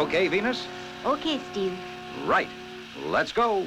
Okay, Venus? Okay, Steve. Right. Let's go.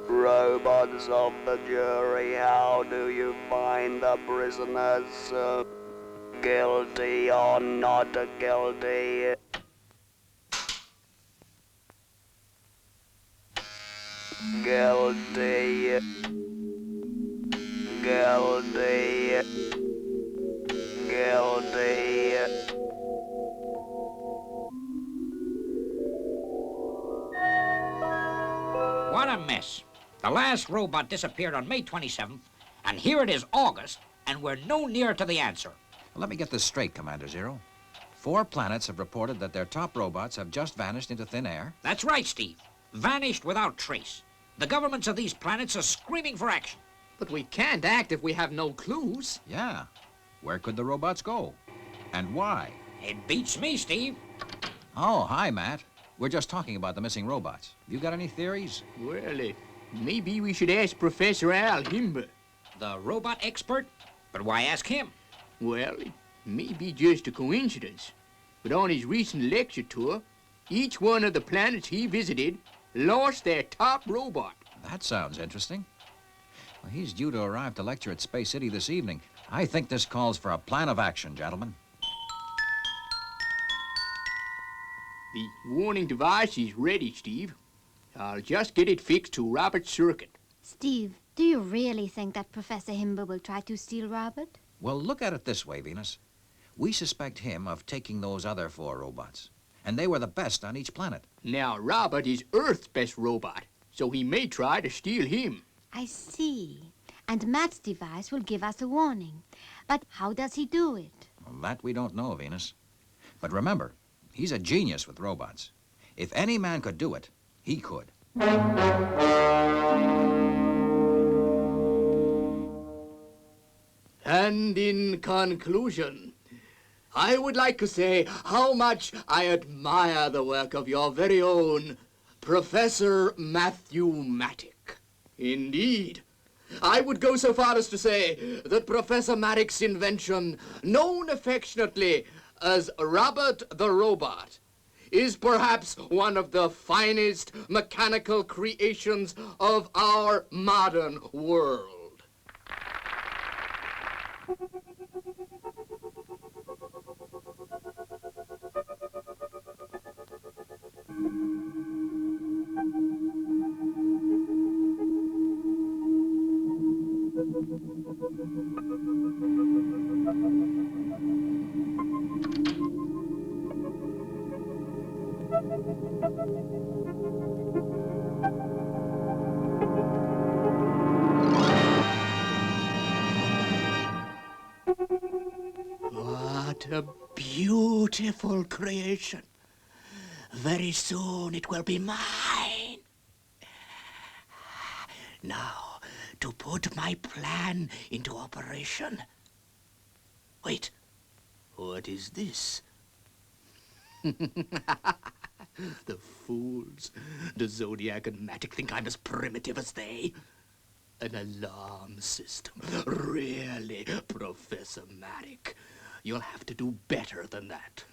Robots of the jury, how do you find the prisoners guilty or not guilty? Guilty. Guilty. Guilty. What a mess. The last robot disappeared on May 27th, and here it is August, and we're no nearer to the answer. Well, let me get this straight, Commander Zero. 4 planets have reported that their top robots have just vanished into thin air. That's right, Steve. Vanished without trace. The governments of these planets are screaming for action. But we can't act if we have no clues. Yeah. Where could the robots go? And why? It beats me, Steve. Oh, hi, Matt. We're just talking about the missing robots. You got any theories? Well, maybe we should ask Professor Al Himber. The robot expert? But why ask him? Well, it may be just a coincidence, but on his recent lecture tour, each one of the planets he visited lost their top robot. That sounds interesting. Well, he's due to arrive to lecture at Space City this evening. I think this calls for a plan of action, gentlemen. The warning device is ready, Steve. I'll just get it fixed to Robert's circuit. Steve, do you really think that Professor Himber will try to steal Robert? Well, look at it this way, Venus. We suspect him of taking those other 4 robots, and they were the best on each planet. Now, Robert is Earth's best robot, so he may try to steal him. I see. And Matt's device will give us a warning. But how does he do it? Well, that we don't know, Venus. But remember, he's a genius with robots. If any man could do it, he could. And in conclusion, I would like to say how much I admire the work of your very own Professor Matthew Mattick. Indeed, I would go so far as to say that Professor Mattick's invention, known affectionately as Robert the Robot, is perhaps one of the finest mechanical creations of our modern world. What a beautiful creation. Very soon it will be mine. Now, to put my plan into operation. Wait, what is this? The fools. The Zodiac and Mattick think I'm as primitive as they. An alarm system. Really, Professor Mattick. You'll have to do better than that.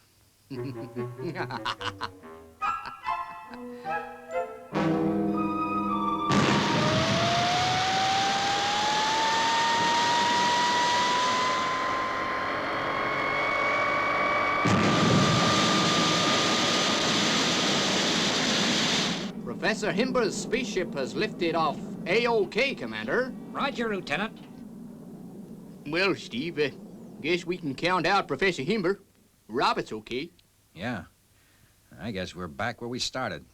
Professor Himber's spaceship has lifted off A-OK, Commander. Roger, Lieutenant. Well, Steve, guess we can count out Professor Himber. Robert's okay. Yeah. I guess we're back where we started,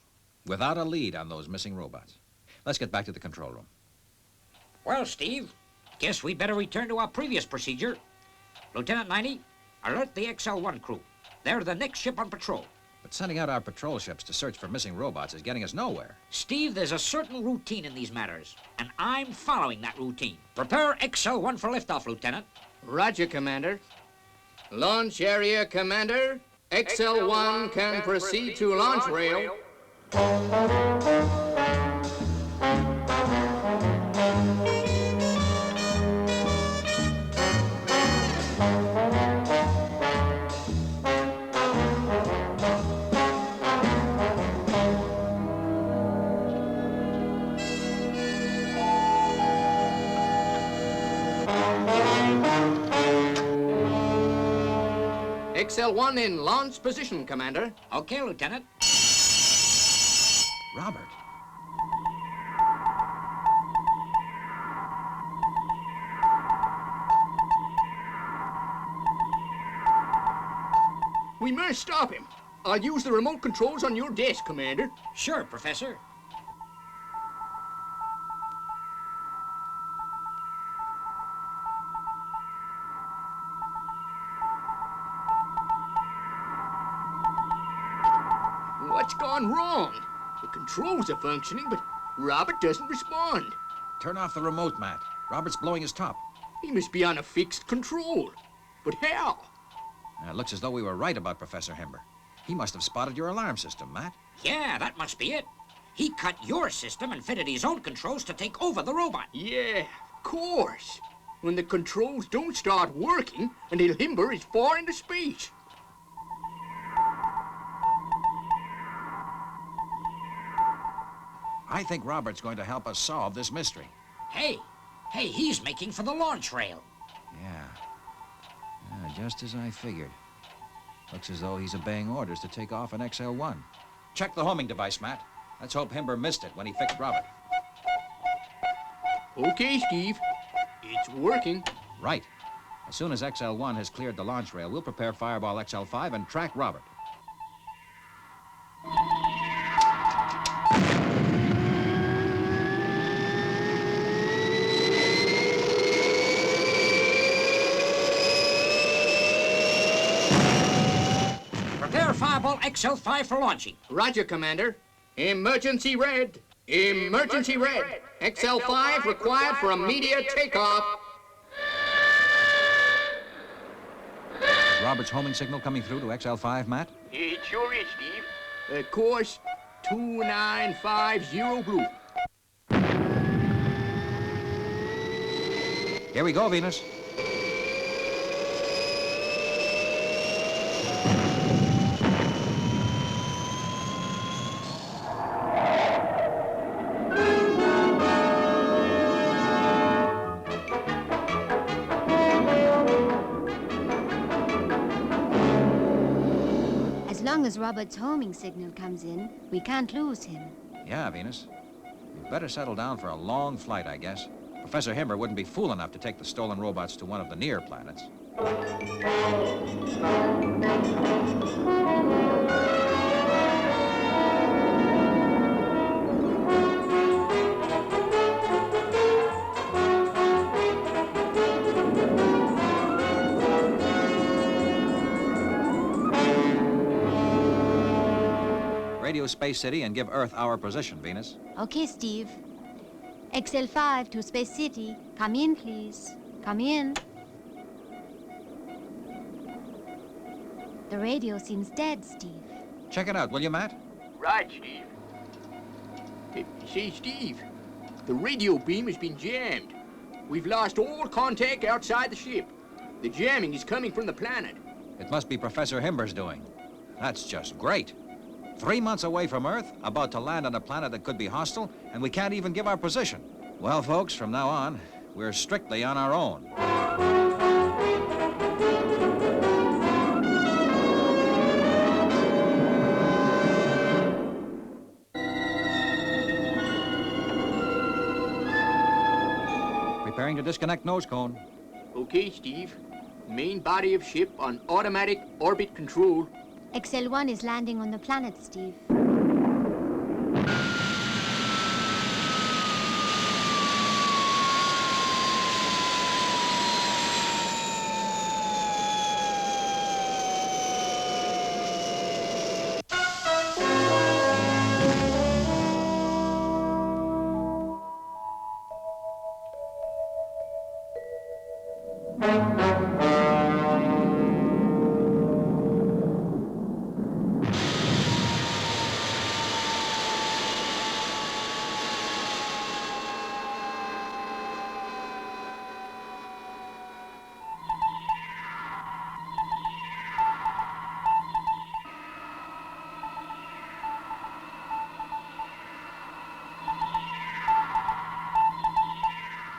without a lead on those missing robots. Let's get back to the control room. Well, Steve, guess we'd better return to our previous procedure. Lieutenant 90, alert the XL1 crew. They're the next ship on patrol. But sending out our patrol ships to search for missing robots is getting us nowhere. Steve, there's a certain routine in these matters, and I'm following that routine. Prepare XL1 for liftoff, Lieutenant. Roger, Commander. Launch area, Commander. XL1 can proceed to launch rail. XL1 in launch position, Commander. Okay, Lieutenant. Robert. We must stop him. I'll use the remote controls on your desk, Commander. Sure, Professor. What's gone wrong? The controls are functioning, but Robert doesn't respond. Turn off the remote, Matt. Robert's blowing his top. He must be on a fixed control. But how? It looks as though we were right about Professor Himber. He must have spotted your alarm system, Matt. Yeah, that must be it. He cut your system and fitted his own controls to take over the robot. Yeah, of course. When the controls don't start working until Himber is far into space. I think Robert's going to help us solve this mystery. Hey, he's making for the launch rail. Yeah, just as I figured. Looks as though he's obeying orders to take off an XL1. Check the homing device, Matt. Let's hope Himber missed it when he fixed Robert. Okay, Steve. It's working. Right. As soon as XL1 has cleared the launch rail, we'll prepare Fireball XL5 and track Robert. Prepare Fireball XL5 for launching. Roger, Commander. Emergency red. Emergency red. XL5 required for immediate takeoff. Is Robert's homing signal coming through to XL5, Matt? It sure is, Steve. Course 2950 blue. Here we go, Venus. As long as Robert's homing signal comes in, we can't lose him. Yeah, Venus. We'd better settle down for a long flight, I guess. Professor Himber wouldn't be fool enough to take the stolen robots to one of the near planets. Radio Space City and give Earth our position, Venus. Okay, Steve. XL5 to Space City. Come in, please. Come in. The radio seems dead, Steve. Check it out, will you, Matt? Right, Steve. Say, Steve, the radio beam has been jammed. We've lost all contact outside the ship. The jamming is coming from the planet. It must be Professor Himber's doing. That's just great. 3 months away from Earth, about to land on a planet that could be hostile, and we can't even give our position. Well, folks, from now on, we're strictly on our own. Preparing to disconnect nose cone. Okay, Steve. Main body of ship on automatic orbit control. XL1 is landing on the planet, Steve.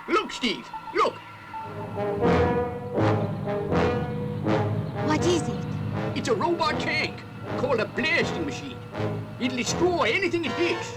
Look, Steve, look! What is it? It's a robot tank called a blasting machine. It'll destroy anything it hits.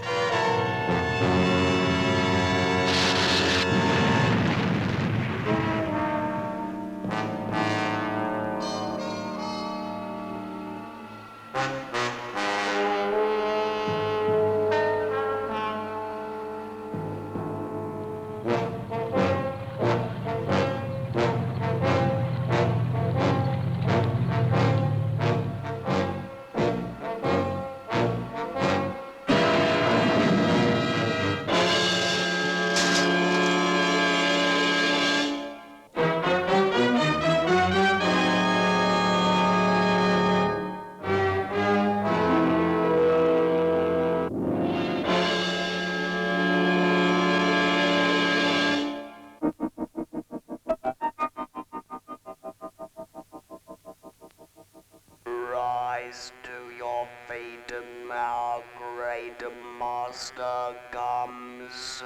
Rise to your feet and our great master comes.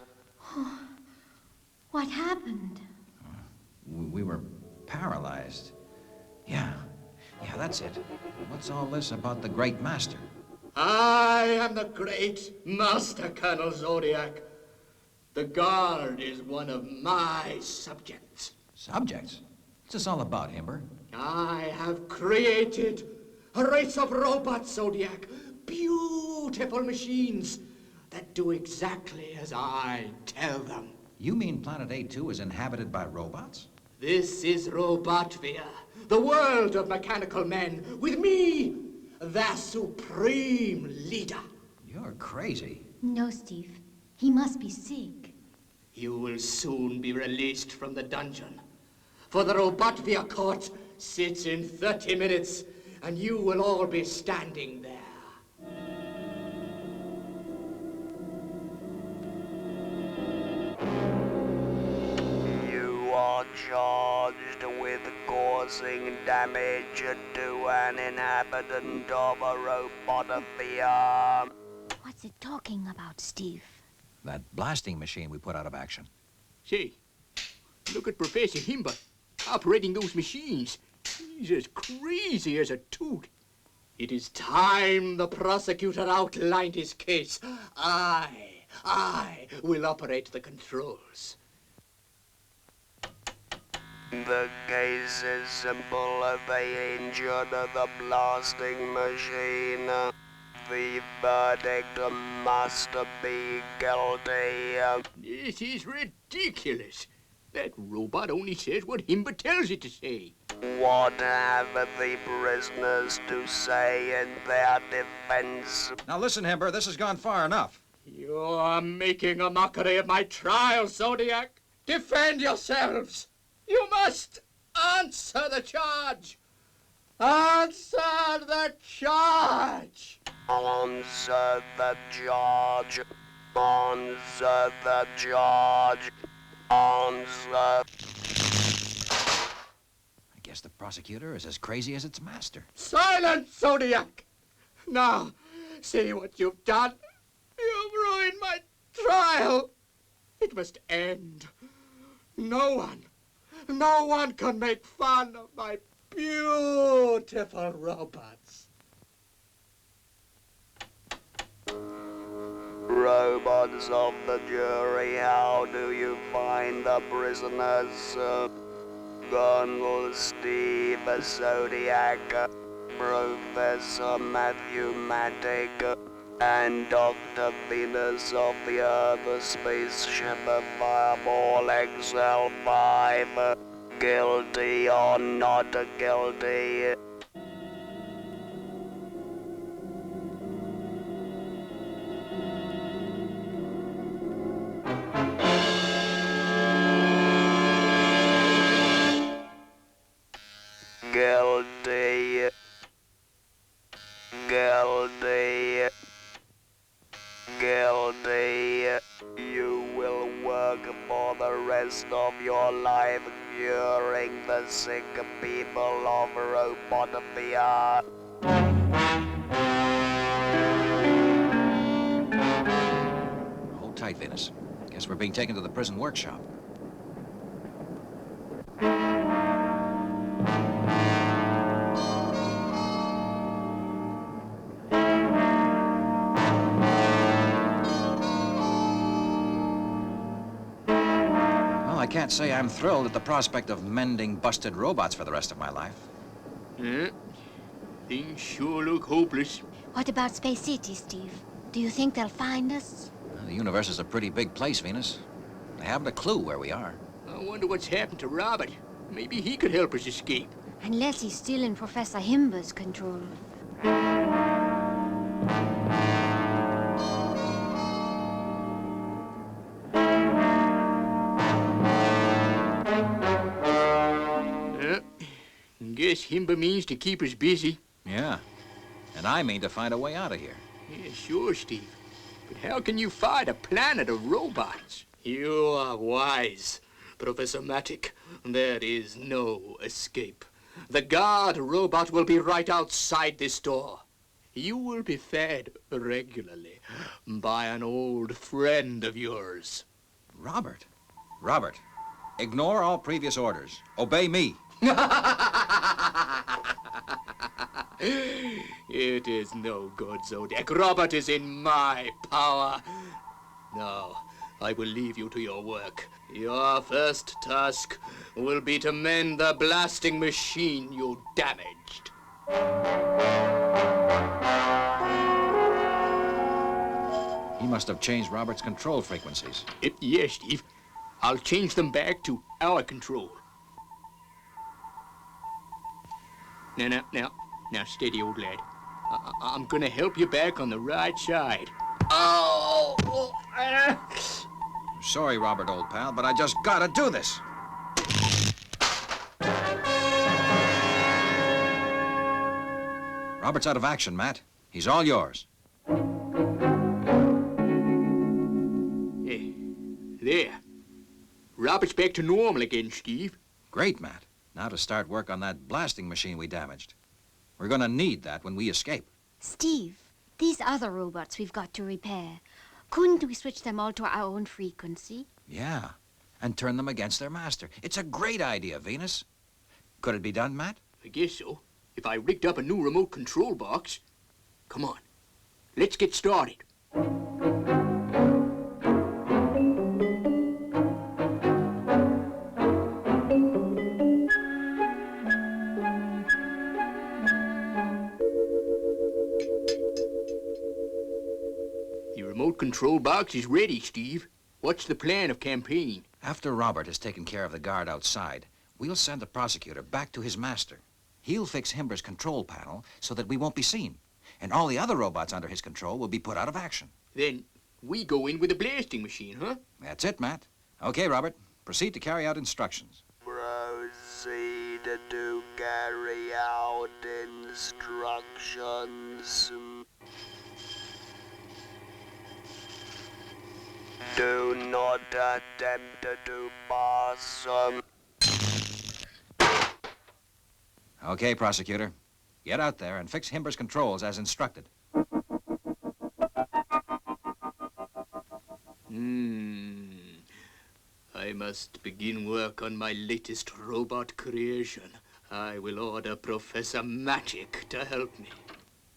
What happened? We were paralyzed. Yeah, that's it. What's all this about the great master? I am the great Master Colonel Zodiac. The guard is one of my subjects. Subjects? What's this all about, Himber? I have created a race of robots, Zodiac. Beautiful machines that do exactly as I tell them. You mean Planet A2 is inhabited by robots? This is Robotvia, the world of mechanical men, with me, the supreme leader. You're crazy. No, Steve. He must be sick. You will soon be released from the dungeon. For the Robotvia court sits in 30 minutes, and you will all be standing there. You are charged with causing damage to an inhabitant of a Robotvia. What's it talking about, Steve? That blasting machine we put out of action. Say, look at Professor Himber operating those machines. He's as crazy as a toot. It is time the prosecutor outlined his case. I will operate the controls. The case is simple. They injured the blasting machine. The verdict must be guilty. This is ridiculous. That robot only says what Himber tells it to say. What have the prisoners to say in their defense? Now listen, Himber, this has gone far enough. You're making a mockery of my trial, Zodiac. Defend yourselves. You must answer the charge. Answer the charge. Answer the charge. Answer the charge. Answer. I guess the prosecutor is as crazy as its master. Silence, Zodiac. Now, see what you've done. You've ruined my trial. It must end. No one can make fun of my beautiful robots. Robots of the jury, how do you find the prisoners? Colonel Steve Zodiac, Professor Matthew Matic, and Dr. Venus of the Earth spaceship Fireball XL5. Guilty or not guilty? Guilty. Guilty. Guilty. You will work for the rest of your life curing the sick people of Robotophia. Hold tight, Venus. Guess we're being taken to the prison workshop. Well, I can't say I'm thrilled at the prospect of mending busted robots for the rest of my life. Things sure look hopeless. What about Space City, Steve? Do you think they'll find us? The universe is a pretty big place, Venus. They haven't a clue where we are. I wonder what's happened to Robert. Maybe he could help us escape. Unless he's still in Professor Himber's control. Guess Himber means to keep us busy. Yeah. And I mean to find a way out of here. Yeah, sure, Steve. But how can you fight a planet of robots? You are wise, Professor Matic. There is no escape. The guard robot will be right outside this door. You will be fed regularly by an old friend of yours. Robert. Robert, ignore all previous orders. Obey me. It is no good, Zodiac. Robert is in my power. Now, I will leave you to your work. Your first task will be to mend the blasting machine you damaged. He must have changed Robert's control frequencies. Yes, Steve. I'll change them back to our control. Now, steady, old lad. I'm gonna help you back on the right side. Oh! Sorry, Robert, old pal, but I just gotta do this. Robert's out of action, Matt. He's all yours. There. Robert's back to normal again, Steve. Great, Matt. Now to start work on that blasting machine we damaged. We're gonna need that when we escape. Steve, these other robots we've got to repair, couldn't we switch them all to our own frequency? Yeah, and turn them against their master. It's a great idea, Venus. Could it be done, Matt? I guess so. If I rigged up a new remote control box. Come on, let's get started. The remote control box is ready, Steve. What's the plan of campaign? After Robert has taken care of the guard outside, we'll send the prosecutor back to his master. He'll fix Himber's control panel so that we won't be seen. And all the other robots under his control will be put out of action. Then we go in with a blasting machine, huh? That's it, Matt. Okay, Robert. Proceed to carry out instructions. Proceed to carry out instructions. Do not attempt to pass. Okay, prosecutor. Get out there and fix Himber's controls as instructed. I must begin work on my latest robot creation. I will order Professor Matic to help me.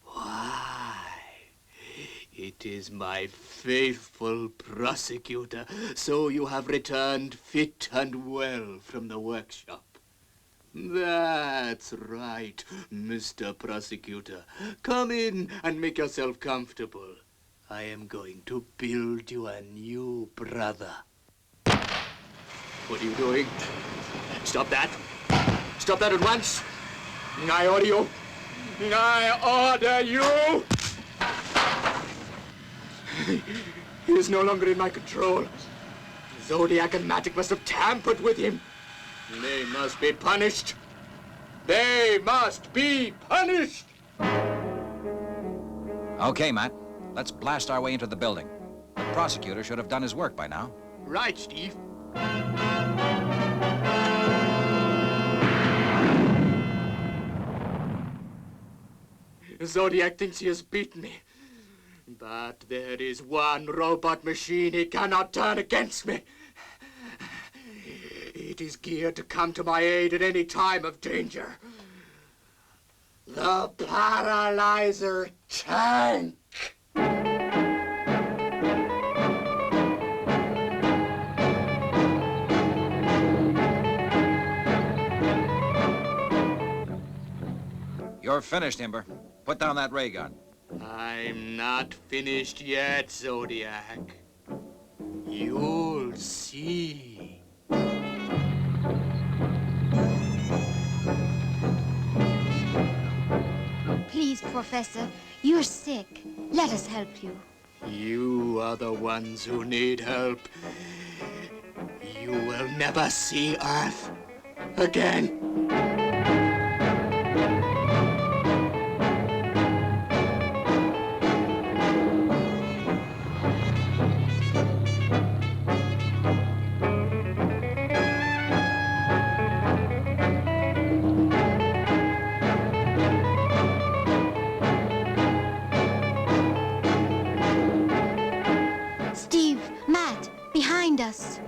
Why? It is my faithful prosecutor. So you have returned fit and well from the workshop. That's right, Mr. Prosecutor. Come in and make yourself comfortable. I am going to build you a new brother. What are you doing? Stop that. Stop that at once. I order you. I order you. He is no longer in my control. Zodiac and Matic must have tampered with him. They must be punished. They must be punished. Okay, Matt. Let's blast our way into the building. The prosecutor should have done his work by now. Right, Steve. Zodiac thinks he has beaten me. But there is one robot machine he cannot turn against me. It is geared to come to my aid at any time of danger. The Paralyzer Tank. You're finished, Himber. Put down that ray gun. I'm not finished yet, Zodiac. You'll see. Please, Professor, you're sick. Let us help you. You are the ones who need help. You will never see Earth again. Steve, Matt, behind us.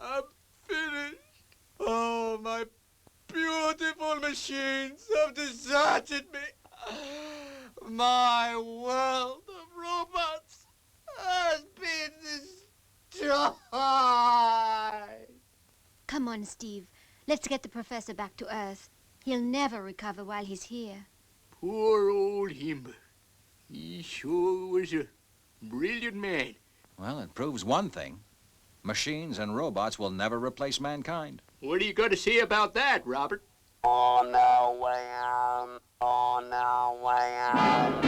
I'm finished. Oh, my beautiful machines have deserted me. My world of robots has been destroyed. Come on, Steve. Let's get the professor back to Earth. He'll never recover while he's here. Poor old Himber. He sure was a brilliant man. Well, it proves one thing. Machines and robots will never replace mankind. What are you going to say about that, Robert? On our way out, on our way out.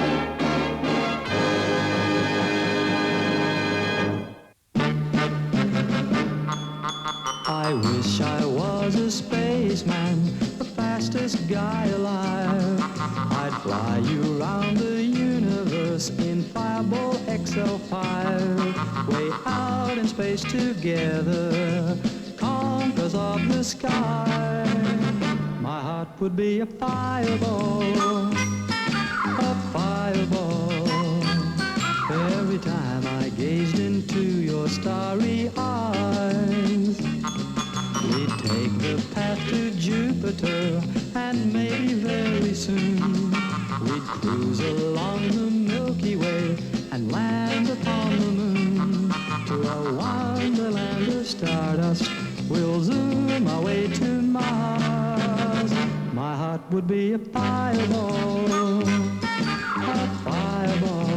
I wish I was a spaceman, the fastest guy alive. I'd fly you around the universe in Fireball XL5. Way out in space together, conquerors of the sky. My heart would be a fireball, a fireball. Every time I gazed into your starry eyes, we'd take the path to Jupiter, and maybe very soon we'd cruise along the Milky Way and land upon the moon. To a wonderland of stardust, we'll zoom our way to Mars. My heart would be a fireball, a fireball.